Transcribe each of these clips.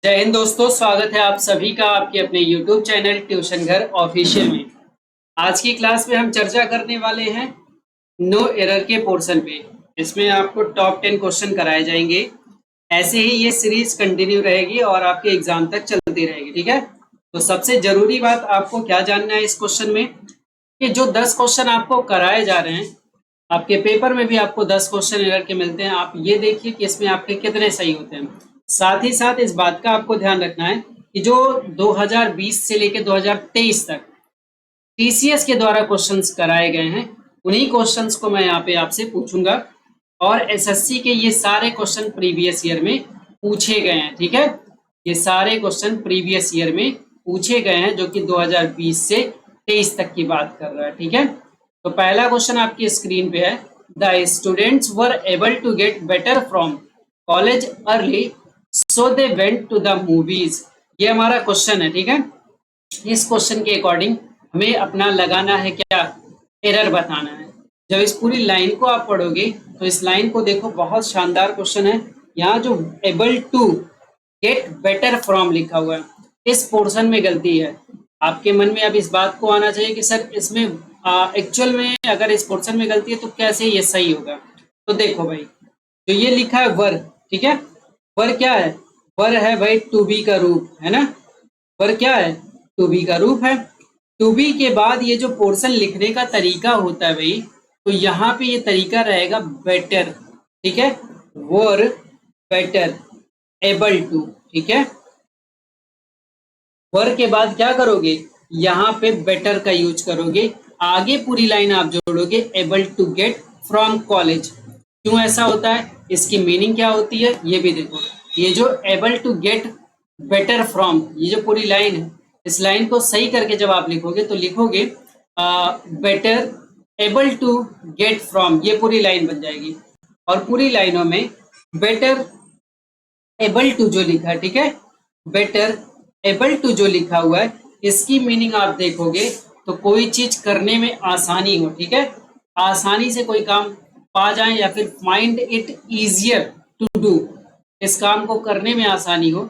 जय हिंद दोस्तों, स्वागत है आप सभी का आपके अपने YouTube चैनल ट्यूशन घर ऑफिशियल में। आज की क्लास में हम चर्चा करने वाले हैं नो एरर के पोर्शन पे। इसमें आपको टॉप 10 क्वेश्चन कराए जाएंगे। ऐसे ही ये सीरीज कंटिन्यू रहेगी और आपके एग्जाम तक चलती रहेगी। ठीक है, तो सबसे जरूरी बात आपको क्या जानना है इस क्वेश्चन में कि जो 10 क्वेश्चन आपको कराए जा रहे हैं, आपके पेपर में भी आपको 10 क्वेश्चन एरर के मिलते हैं। आप ये देखिए कि इसमें आपके कितने सही होते हैं। साथ ही साथ इस बात का आपको ध्यान रखना है कि जो 2020 से लेकर 2023 तक टीसीएस के द्वारा क्वेश्चंस कराए गए हैं, उन्हीं क्वेश्चंस को मैं यहाँ पे आपसे पूछूंगा। और एसएससी के ये सारे क्वेश्चन प्रीवियस ईयर में पूछे गए हैं। ठीक है, ये सारे क्वेश्चन प्रीवियस ईयर में पूछे गए हैं, जो कि 2020 से 23 तक की बात कर रहा है। ठीक है, तो पहला क्वेश्चन आपकी स्क्रीन पे है, the students were able to get better from college early so they went to the movies. ये हमारा क्वेश्चन है। ठीक है, इस क्वेश्चन के अकॉर्डिंग हमें अपना लगाना है क्या, एरर बताना है। जब इस पूरी लाइन को आप पढ़ोगे तो इस लाइन को देखो, बहुत शानदार क्वेश्चन है। यहाँ जो able to get better from लिखा हुआ है, इस पोर्शन में गलती है। आपके मन में अब इस बात को आना चाहिए कि सर इसमें एक्चुअल में अगर इस पोर्शन में गलती है तो कैसे ये सही होगा। तो देखो भाई, जो ये लिखा है वर, ठीक है, वर क्या है? वर है भाई टू बी का रूप, है ना। वर क्या है? टू बी का रूप है। टू बी के बाद ये जो पोर्शन लिखने का तरीका होता है भाई, तो यहाँ पे ये तरीका रहेगा बेटर। ठीक है, वर बेटर एबल टू। ठीक है, वर के बाद क्या करोगे, यहाँ पे बेटर का यूज करोगे। आगे पूरी लाइन आप जोड़ोगे able to get from college. क्यों ऐसा होता है, इसकी मीनिंग क्या होती है ये भी देखो। ये जो able to get better from, ये जो पूरी लाइन है, इस लाइन को सही करके जब आप लिखोगे तो लिखोगे better able to get from, ये पूरी लाइन बन जाएगी। और पूरी लाइनों में बेटर एबल टू जो लिखा है, ठीक है, बेटर एबल टू जो लिखा हुआ है, इसकी मीनिंग आप देखोगे तो कोई चीज करने में आसानी हो। ठीक है, आसानी से कोई काम पा जाए या फिर find it easier to do, इस काम को करने में आसानी हो।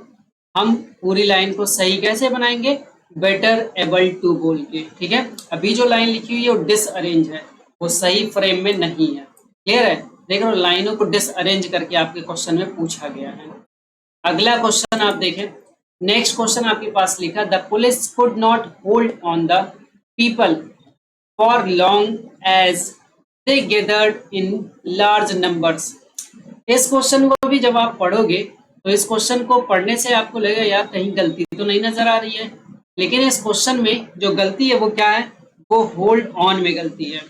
हम पूरी लाइन को सही कैसे बनाएंगे, बेटर एबल टू बोल के। ठीक है, अभी जो लाइन लिखी हुई है वो डिसअरेंज है, वो सही फ्रेम में नहीं है। क्लियर है? देख रहे हो, लाइनों को डिसअरेंज करके आपके क्वेश्चन में पूछा गया है। अगला क्वेश्चन आप देखें, नेक्स्ट क्वेश्चन आपके पास लिखा, the police could not hold on the people for long as they gathered in large numbers. इस क्वेश्चन को भी जब आप पढ़ोगे तो इस क्वेश्चन को पढ़ने से आपको लगेगा यार कहीं गलती तो नहीं नजर आ रही है। लेकिन इस क्वेश्चन में जो गलती है वो क्या है, वो होल्ड ऑन में गलती है।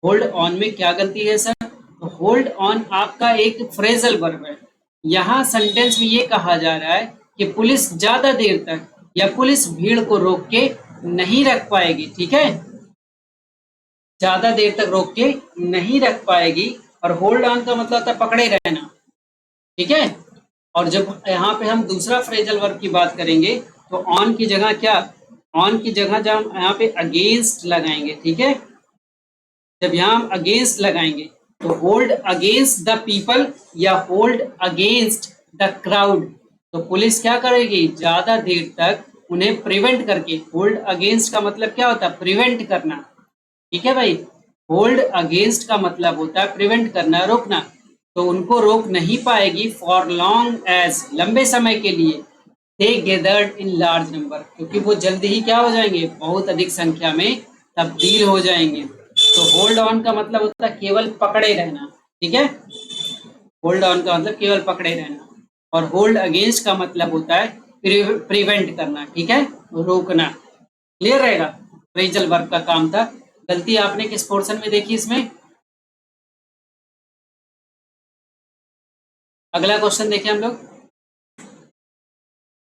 होल्ड ऑन में क्या गलती है सर? तो होल्ड ऑन आपका एक फ्रेजल वर्ब है। यहाँ सेंटेंस में ये कहा जा रहा है कि पुलिस ज्यादा देर तक या पुलिस भीड़ को रोक के नहीं रख पाएगी। ठीक है, ज्यादा देर तक रोक के नहीं रख पाएगी। और होल्ड ऑन का मतलब था पकड़े रहना। ठीक है, और जब यहाँ पे हम दूसरा फ्रेजल वर्ब की बात करेंगे तो ऑन की जगह क्या, ऑन की जगह जब हम यहाँ पे अगेंस्ट लगाएंगे, ठीक है, जब यहाँ हम अगेंस्ट लगाएंगे तो होल्ड अगेंस्ट द पीपल या होल्ड अगेंस्ट द क्राउड। तो पुलिस क्या करेगी, ज्यादा देर तक उन्हें प्रिवेंट करके। होल्ड अगेंस्ट का मतलब क्या होता है, प्रिवेंट करना। ठीक है भाई, होल्ड अगेंस्ट का मतलब होता है प्रिवेंट करना, रोकना। तो उनको रोक नहीं पाएगी फॉर लॉन्ग एज, लंबे समय के लिए, दे गेदर्ड इन लार्ज नंबर, क्योंकि वो जल्दी ही क्या हो जाएंगे, बहुत अधिक संख्या में तब्दील हो जाएंगे। तो होल्ड ऑन का मतलब होता है केवल पकड़े रहना। ठीक है, होल्ड ऑन का मतलब केवल पकड़े रहना। और होल्ड अगेंस्ट का मतलब होता है प्रिवेंट करना। ठीक है, रोकना। क्लियर रहेगा, फ्रेजल वर्ब का काम था। गलती आपने किस पोर्शन में देखी इसमें? अगला क्वेश्चन देखें हम लोग,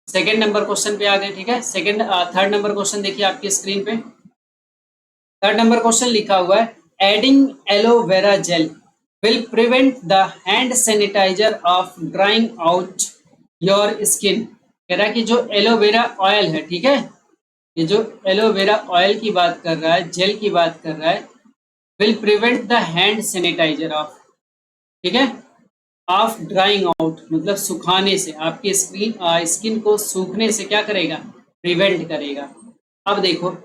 सेकंड नंबर क्वेश्चन पे आ गए। ठीक है, थर्ड नंबर क्वेश्चन देखिए आपकी स्क्रीन पे। थर्ड नंबर क्वेश्चन लिखा हुआ है, adding aloe vera gel will prevent the hand sanitiser of drying out your skin. कह रहा है कि जो एलोवेरा ऑयल है, ठीक है, ये जो एलोवेरा ऑयल की बात कर रहा है, जेल की बात कर रहा है, will prevent the hand sanitiser of, ठीक है, ऑफ ड्राइंग आउट मतलब सुखाने से, आपकी स्किन को सूखने से क्या करेगा, प्रिवेंट करेगा। अब देखो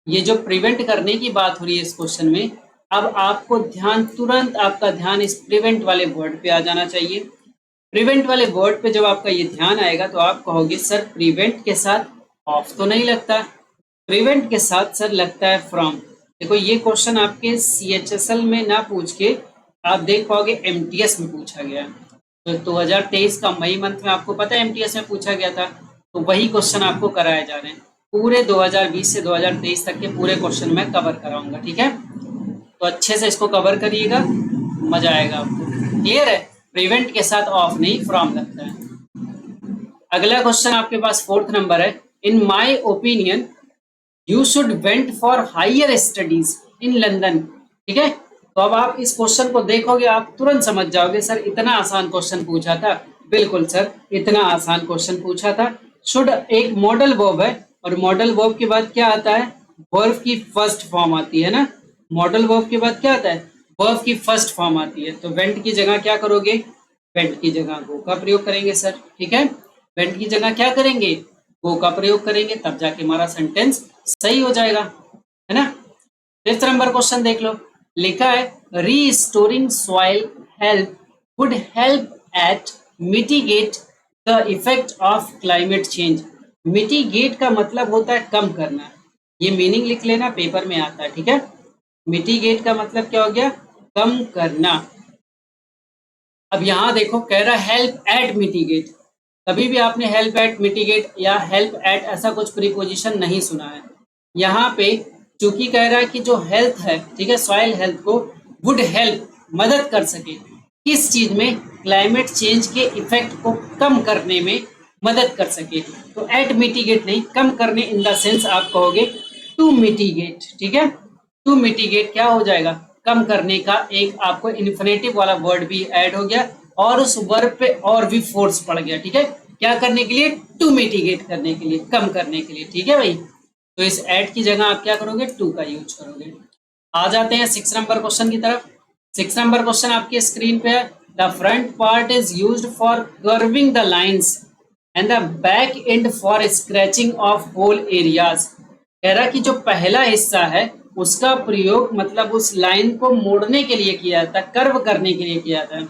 ये जो प्रिवेंट करने की बात हो रही है इस क्वेश्चन में, अब आपको ध्यान तुरंत आपका ध्यान इस प्रिवेंट वाले वर्ड पे आ जाना चाहिए। प्रिवेंट वाले वर्ड पे जब आपका ये ध्यान आएगा तो आप कहोगे सर प्रिवेंट के साथ ऑफ तो नहीं लगता, प्रिवेंट के साथ सर लगता है फ्रॉम। देखो ये क्वेश्चन आपके CHSL में ना पूछ के आप देख पाओगे MTS में पूछा गया है। तो 2023 का मई मंथ में आपको पता है MTS में पूछा गया था, तो वही क्वेश्चन आपको कराए जा रहे हैं। पूरे 2020 से 2023 तक के पूरे क्वेश्चन मैं कवर कराऊंगा, ठीक है। तो अच्छे से इसको कवर करिएगा, मजा आएगा आपको। क्लियर है, प्रिवेंट के साथ ऑफ नहीं फ्रॉम लगता है। अगला क्वेश्चन आपके पास 4th नंबर है, in my opinion you should went for higher studies in London. ठीक है, तो अब आप इस क्वेश्चन को देखोगे आप तुरंत समझ जाओगे सर इतना आसान क्वेश्चन पूछा था। बिल्कुल सर, इतना आसान क्वेश्चन पूछा था। शुड एक मॉडल वर्ब है और मॉडल वर्ब के बाद क्या आता है, वर्ब की फर्स्ट फॉर्म आती है ना। मॉडल वर्ब के बाद क्या आता है, वर्ब की फर्स्ट फॉर्म आती है। तो वेंट की जगह क्या करोगे, वेंट की जगह गो का प्रयोग करेंगे सर। ठीक है, वेंट की जगह क्या करेंगे, गो का प्रयोग करेंगे, तब जाके हमारा सेंटेंस सही हो जाएगा, है ना। 5th नंबर क्वेश्चन देख लो, लिखा है restoring soil help would help at mitigate the effect of climate change. Mitigate का मतलब होता है कम करना, ये मीनिंग लिख लेना, पेपर में आता है। ठीक है, मिटिगेट का मतलब क्या हो गया, कम करना। अब यहां देखो कह रहा है हेल्प एट मिटिगेट, कभी भी आपने हेल्प एट मिटिगेट या हेल्प एट ऐसा कुछ प्रीपोजिशन नहीं सुना है। यहाँ पे चूंकि कह रहा है कि जो हेल्थ है, ठीक है, सॉइल हेल्थ को वुड हेल्प मदद कर सके, किस चीज में, क्लाइमेट चेंज के इफेक्ट को कम करने में मदद कर सके। तो एट मिटिगेट नहीं, कम करने इन द सेंस आप कहोगे टू मिटिगेट। ठीक है, टू मिटिगेट क्या हो जाएगा, कम करने का एक आपको इन्फिनेटिव वाला वर्ड भी ऐड हो गया और उस वर्ब पे और भी फोर्स पड़ गया। ठीक है, क्या करने के लिए, टू मिटिगेट करने के लिए, कम करने के लिए। ठीक है भाई, तो इस एट की जगह आप क्या करोगे, टू का यूज करोगे। आ जाते हैं 6 नंबर क्वेश्चन की तरफ। 6 नंबर क्वेश्चन आपकी स्क्रीन पे है, the front part is used for curving the lines and the back end for scratching of whole areas. कह रहा कि जो पहला हिस्सा है उसका प्रयोग मतलब उस लाइन को मोड़ने के लिए किया जाता है, कर्व करने के लिए किया जाता है।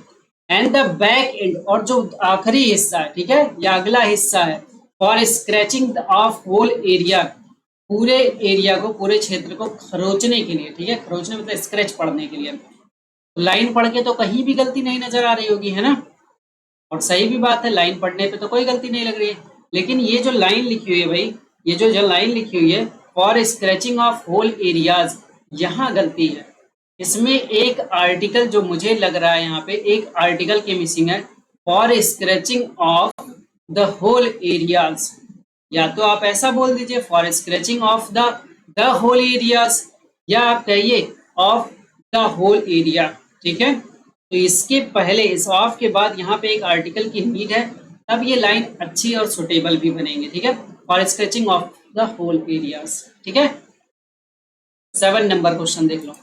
एंड द बैक एंड, और जो आखिरी हिस्सा है, ठीक है, या अगला हिस्सा है, for scratching of whole area, पूरे एरिया को, पूरे क्षेत्र को खरोचने के लिए। ठीक है, खरोचने मतलब स्क्रैच पढ़ने के लिए। लाइन पढ़ के तो कहीं भी गलती नहीं नजर आ रही होगी, है ना, और सही भी बात है, लाइन पढ़ने पे तो कोई गलती नहीं लग रही है। लेकिन ये जो लाइन लिखी हुई है भाई, ये जो लाइन लिखी हुई है for scratching of whole areas, यहाँ गलती है। इसमें एक आर्टिकल जो मुझे लग रहा है, यहाँ पे एक आर्टिकल की मिसिंग है, for scratching of the whole areas. या तो आप ऐसा बोल दीजिए for scratching of the whole areas, या आप कहिए ऑफ द होल एरिया। ठीक है, तो इसके पहले, इस ऑफ के बाद यहाँ पे एक आर्टिकल की नीड है, तब ये लाइन अच्छी और सुटेबल भी बनेंगे। ठीक है, for scratching of the whole areas. ठीक है, 7 नंबर क्वेश्चन देख लो।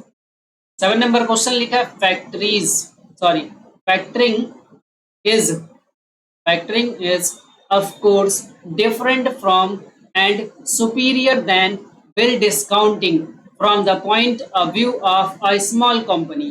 7 नंबर क्वेश्चन लिखा है factoring is factoring is of course different from and superior than bill discounting from the point of view of a small company।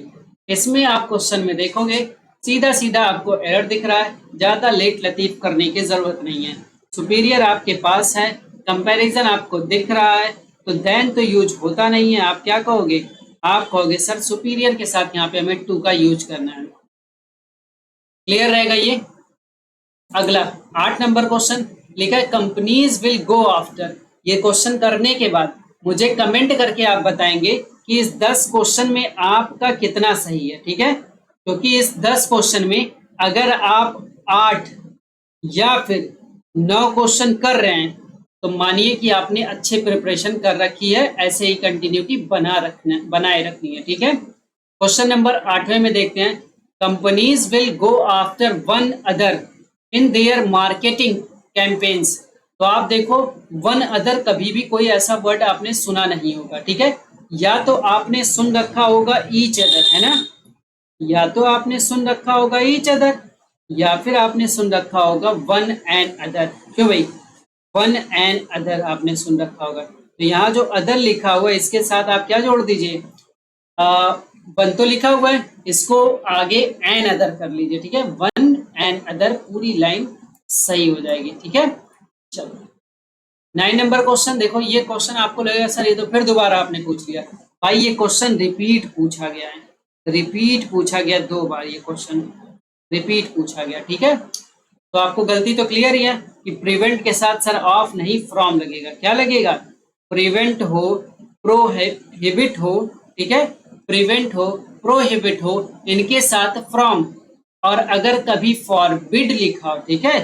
इसमें आप question में देखोगे सीधा सीधा आपको एरर दिख रहा है, ज्यादा लेट लतीफ करने की जरूरत नहीं है। सुपीरियर आपके पास है, कंपैरिजन आपको दिख रहा है, तो देन तो यूज होता नहीं है। आप क्या कहोगे, आप कहोगे सर सुपीरियर के साथ यहाँ पे हमें टू का यूज करना है। क्लियर रहेगा ये। अगला 8 नंबर क्वेश्चन लिखा है कंपनीज विल गो आफ्टर। ये क्वेश्चन करने के बाद मुझे कमेंट करके आप बताएंगे कि इस 10 क्वेश्चन में आपका कितना सही है। ठीक है, क्योंकि इस 10 क्वेश्चन में अगर आप 8 या फिर 9 क्वेश्चन कर रहे हैं तो मानिए कि आपने अच्छे प्रिपरेशन कर रखी है, ऐसे ही कंटिन्यूटी बनाए रखनी है। ठीक है, क्वेश्चन नंबर 8वें में देखते हैं, companies will go after one other in their marketing campaigns. तो आप देखो वन अदर, कभी भी कोई ऐसा वर्ड आपने सुना नहीं होगा। ठीक है, या तो आपने सुन रखा होगा ईच अदर, है ना, या तो आपने सुन रखा होगा ईच अदर, या फिर आपने सुन रखा होगा वन एंड अदर। क्यों भाई, वन एंड अदर आपने सुन रखा होगा। तो यहाँ जो अदर लिखा हुआ है इसके साथ आप क्या जोड़ दीजिए, वन तो लिखा हुआ है, इसको आगे एन अदर कर लीजिए। ठीक है, वन एन अदर, पूरी लाइन सही हो जाएगी। ठीक है, चलो 9 नंबर क्वेश्चन देखो। ये क्वेश्चन आपको लगेगा सर ये तो फिर दोबारा आपने पूछ लिया। भाई ये क्वेश्चन रिपीट पूछा गया है, रिपीट पूछा गया 2 बार, ये क्वेश्चन रिपीट पूछा गया। ठीक है, तो आपको गलती तो क्लियर ही है कि प्रिवेंट के साथ सर ऑफ नहीं फ्रॉम लगेगा। क्या लगेगा, प्रिवेंट हो, प्रोहिबिट हो, ठीक है, प्रिवेंट हो, प्रोहिबिट हो, इनके साथ फ्रॉम। और अगर कभी फॉरबिड लिखा हो, ठीक है,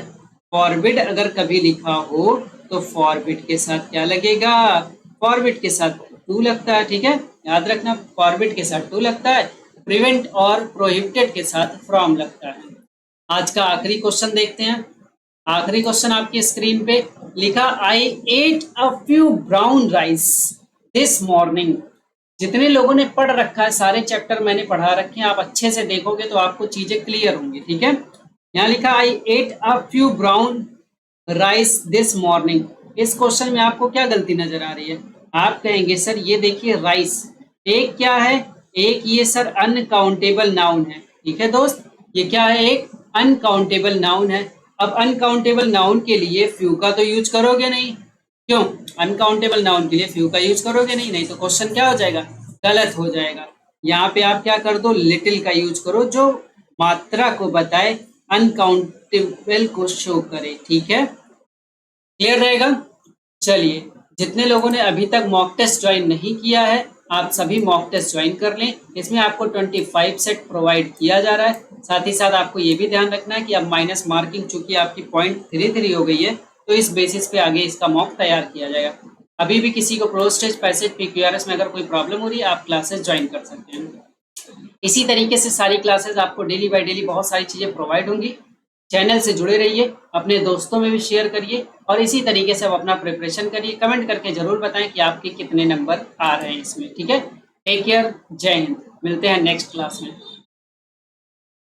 फॉरबिड अगर कभी लिखा हो तो फॉरबिड के साथ क्या लगेगा, फॉरबिड के साथ टू लगता है। ठीक है, याद रखना, फॉरबिड के साथ टू लगता है, प्रिवेंट और प्रोहिबिटेड के साथ फ्रॉम लगता है। आज का आखिरी क्वेश्चन देखते हैं। आखिरी क्वेश्चन आपकी स्क्रीन पे लिखा, I ate a few brown rice this morning. जितने लोगों ने पढ़ रखा है, सारे चैप्टर मैंने पढ़ा रखे हैं, आप अच्छे से देखोगे तो आपको चीजें क्लियर होंगी। ठीक है, यहाँ लिखा I ate a few brown rice this morning. इस क्वेश्चन में आपको क्या गलती नजर आ रही है, आप कहेंगे सर ये देखिए राइस, एक क्या है, एक ये सर अनकाउंटेबल नाउन है। ठीक है दोस्त, ये क्या है, एक अनकाउंटेबल नाउन है। अब अनकाउंटेबल नाउन के लिए फ्यू का तो यूज करोगे नहीं, क्यों, अनकाउंटेबल नाउन के लिए फ्यू का यूज करोगे नहीं, नहीं तो क्वेश्चन क्या हो जाएगा, गलत हो जाएगा। यहाँ पे आप क्या कर दो, लिटिल का यूज करो, जो मात्रा को बताए, अनकाउंटेबल को शो करे। ठीक है, क्लियर रहेगा। चलिए, जितने लोगों ने अभी तक मॉक टेस्ट ज्वाइन नहीं किया है, आप सभी मॉक टेस्ट ज्वाइन कर लें। इसमें आपको 25 सेट प्रोवाइड किया जा रहा है। साथ ही साथ आपको ये भी ध्यान रखना है कि अब माइनस मार्किंग चूंकि आपकी पॉइंट 3 हो गई है, तो इस बेसिस पे आगे इसका मॉक तैयार किया जाएगा। अभी भी किसी को क्लोज टेस्ट, पैसेज, PQRS में अगर कोई प्रॉब्लम हो रही है, आप क्लासेस ज्वाइन कर सकते हैं। इसी तरीके से सारी क्लासेस आपको डेली बाय डेली बहुत सारी चीजें प्रोवाइड होंगी। चैनल से जुड़े रहिए, अपने दोस्तों में भी शेयर करिए, और इसी तरीके से आप अपना प्रिपरेशन करिए। कमेंट करके जरूर बताएं कि आपके कितने नंबर आ रहे हैं इसमें। ठीक है, टेक केयर, जय हिंद, मिलते हैं नेक्स्ट क्लास में।